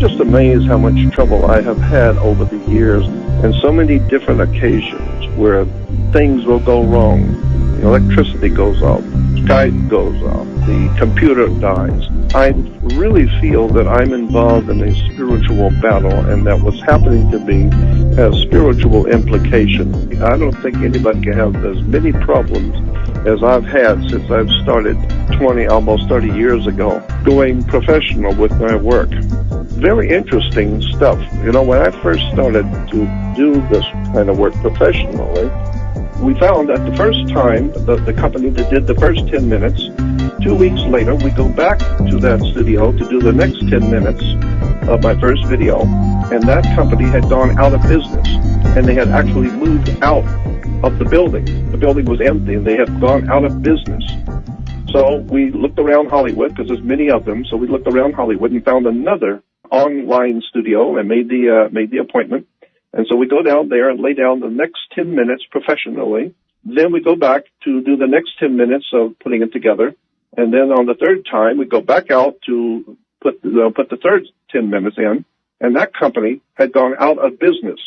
just amazed how much trouble I have had over the years and so many different occasions where things will go wrong. The electricity goes off, Skype goes off, the computer dies. I really feel that I'm involved in a spiritual battle and that what's happening to me has spiritual implications. I don't think anybody can have as many problems as I've had since I've started 20, almost 30 years ago, going professional with my work. Very interesting stuff. When I first started to do this kind of work professionally, we found that the first time, the company that did the first 10 minutes, 2 weeks later, we go back to that studio to do the next 10 minutes of my first video, and that company had gone out of business, and they had actually moved out of the building. The building was empty, and they had gone out of business. So we looked around Hollywood, because there's many of them, so we looked around Hollywood and found another online studio and made the appointment. And so we go down there and lay down the next 10 minutes professionally. Then we go back to do the next 10 minutes of putting it together. And then on the third time, we go back out to put the third 10 minutes in. And that company had gone out of business.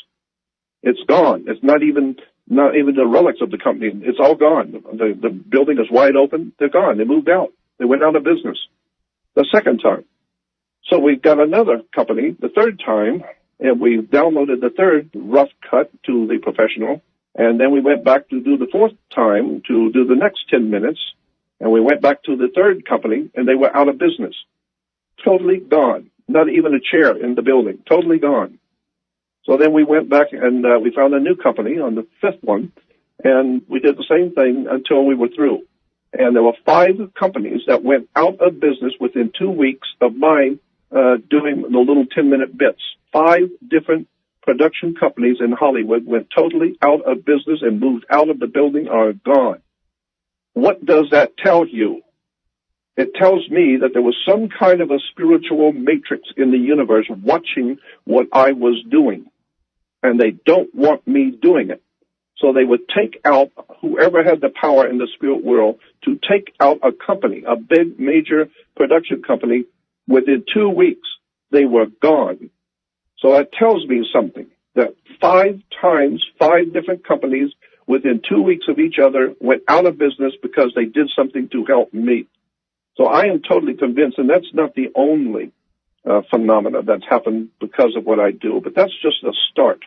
It's gone. It's not even the relics of the company. It's all gone. The building is wide open. They're gone. They moved out. They went out of business the second time. So we got another company the third time, and we downloaded the third rough cut to the professional. And then we went back to do the fourth time to do the next 10 minutes. And we went back to the third company, and they were out of business. Totally gone. Not even a chair in the building. Totally gone. So then we went back and we found a new company on the fifth one, and we did the same thing until we were through. And there were 5 companies that went out of business within 2 weeks of mine doing the little 10-minute bits. 5 different production companies in Hollywood went totally out of business and moved out of the building, are gone. What does that tell you? It tells me that there was some kind of a spiritual matrix in the universe watching what I was doing. And they don't want me doing it. So they would take out whoever had the power in the spirit world to take out a company, a big, major production company. Within 2 weeks, they were gone. So that tells me something, that 5 times, 5 different companies within 2 weeks of each other went out of business because they did something to help me. So I am totally convinced, and that's not the only phenomena that's happened because of what I do, but that's just a start.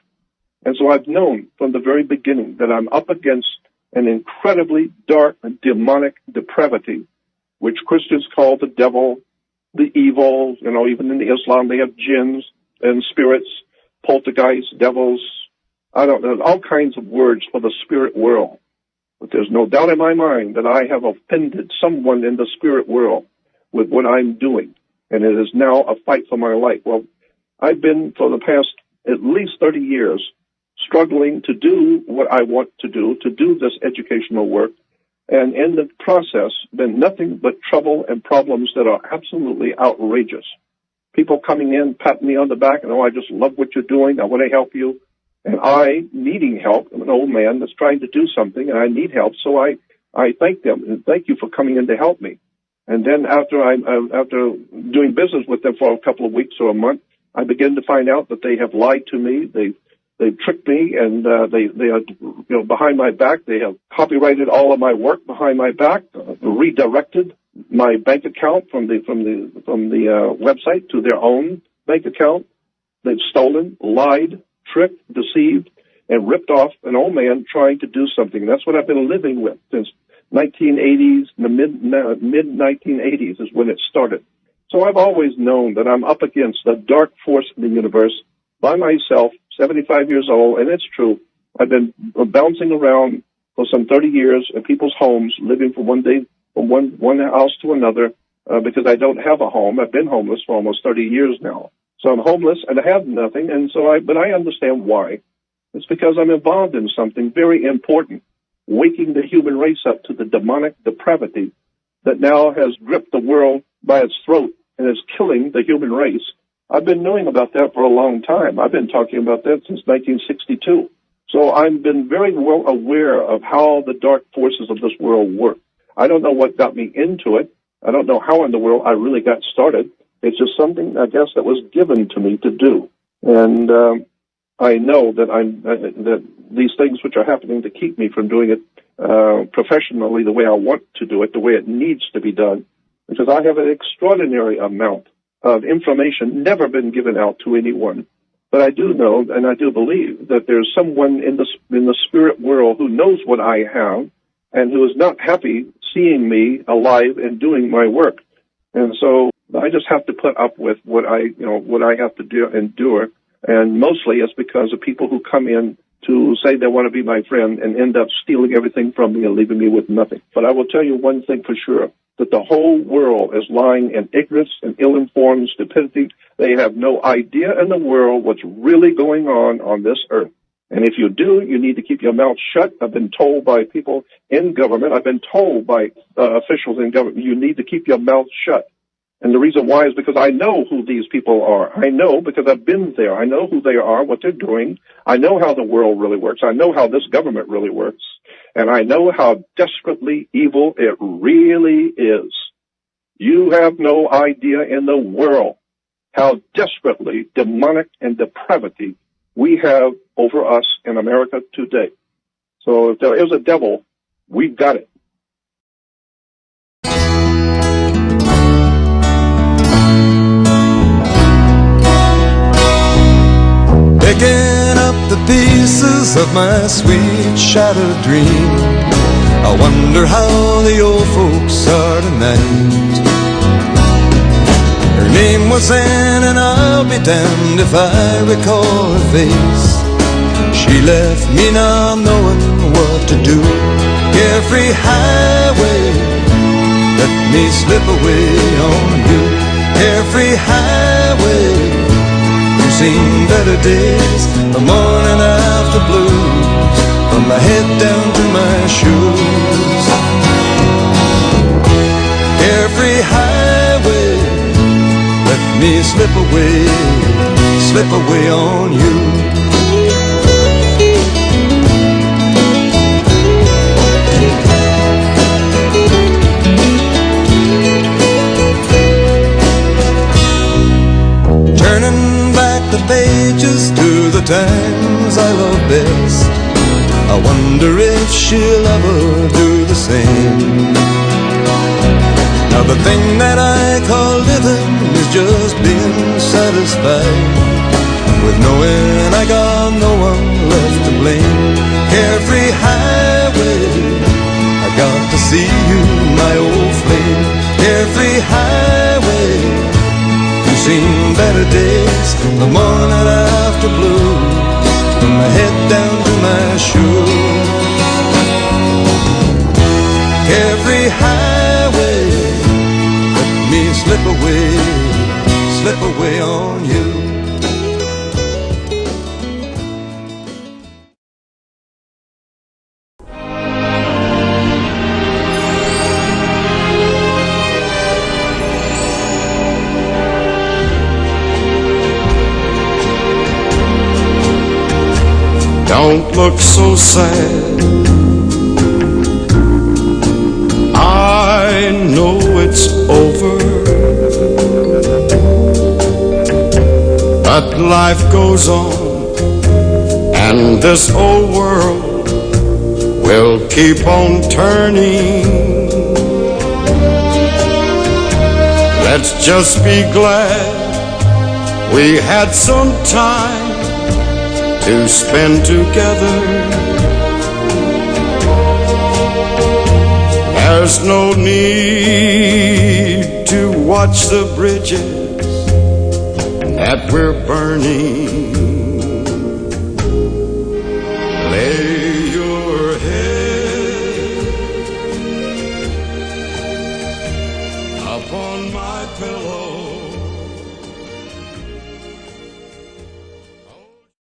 And so I've known from the very beginning that I'm up against an incredibly dark, demonic depravity, which Christians call the devil, the evil. Even in Islam they have jinns and spirits, poltergeists, devils. I don't know, all kinds of words for the spirit world. But there's no doubt in my mind that I have offended someone in the spirit world with what I'm doing. And it is now a fight for my life. Well, I've been for the past at least 30 years struggling to do what I want to do this educational work. And in the process, been nothing but trouble and problems that are absolutely outrageous. People coming in, patting me on the back, and, I just love what you're doing. I want to help you. And I, needing help, I'm an old man that's trying to do something, and I need help. So I thank them and thank you for coming in to help me. And then after doing business with them for a couple of weeks or a month, I begin to find out that they have lied to me. They've tricked me, and they are, behind my back. They have copyrighted all of my work behind my back, redirected my bank account from the website to their own bank account. They've stolen, lied, tricked, deceived, and ripped off an old man trying to do something. That's what I've been living with since 1980s, the mid-1980s is when it started. So I've always known that I'm up against a dark force in the universe by myself, 75 years old, and it's true. I've been bouncing around for some 30 years in people's homes, living from one house to another because I don't have a home. I've been homeless for almost 30 years now. So I'm homeless and I have nothing, but I understand why. It's because I'm involved in something very important, waking the human race up to the demonic depravity that now has gripped the world by its throat and is killing the human race. I've been knowing about that for a long time. I've been talking about that since 1962. So I've been very well aware of how the dark forces of this world work. I don't know what got me into it. I don't know how in the world I really got started. It's just something, I guess, that was given to me to do. And I know that that these things which are happening to keep me from doing it professionally the way I want to do it, the way it needs to be done, because I have an extraordinary amount of information never been given out to anyone. But I do know, and I do believe, that there's someone in the spirit world who knows what I have and who is not happy seeing me alive and doing my work. And so I just have to put up with what I have to endure. And mostly it's because of people who come in to say they want to be my friend and end up stealing everything from me and leaving me with nothing. But I will tell you one thing for sure, that the whole world is lying in ignorance and ill-informed stupidity. They have no idea in the world what's really going on this earth. And if you do, you need to keep your mouth shut. I've been told by people in government, I've been told by officials in government, you need to keep your mouth shut. And the reason why is because I know who these people are. I know because I've been there. I know who they are, what they're doing. I know how the world really works. I know how this government really works. And I know how desperately evil it really is. You have no idea in the world how desperately demonic and depravity we have over us in America today. So if there is a devil, we've got it. Picking up the pieces of my sweet shattered dream, I wonder how the old folks are tonight. Her name was Anne, and I'll be damned if I recall her face. She left me now knowing what to do. Every highway, let me slip away on you. Every highway, seen better days, the morning after blues, from my head down to my shoes. Every highway, let me slip away on you. Turning back the pages to the times I love best, I wonder if she'll ever do the same. Now the thing that I call living is just being satisfied with knowing I got no one left to blame. Every highway, I got to see you, my old flame. Every highway, seen better days, the morning after blues, from my head down to my shoes. Every highway, let me slip away on you. Don't look so sad. I know it's over, but life goes on, and this old world will keep on turning. Let's just be glad we had some time to spend together. There's no need to watch the bridges that we're burning. Let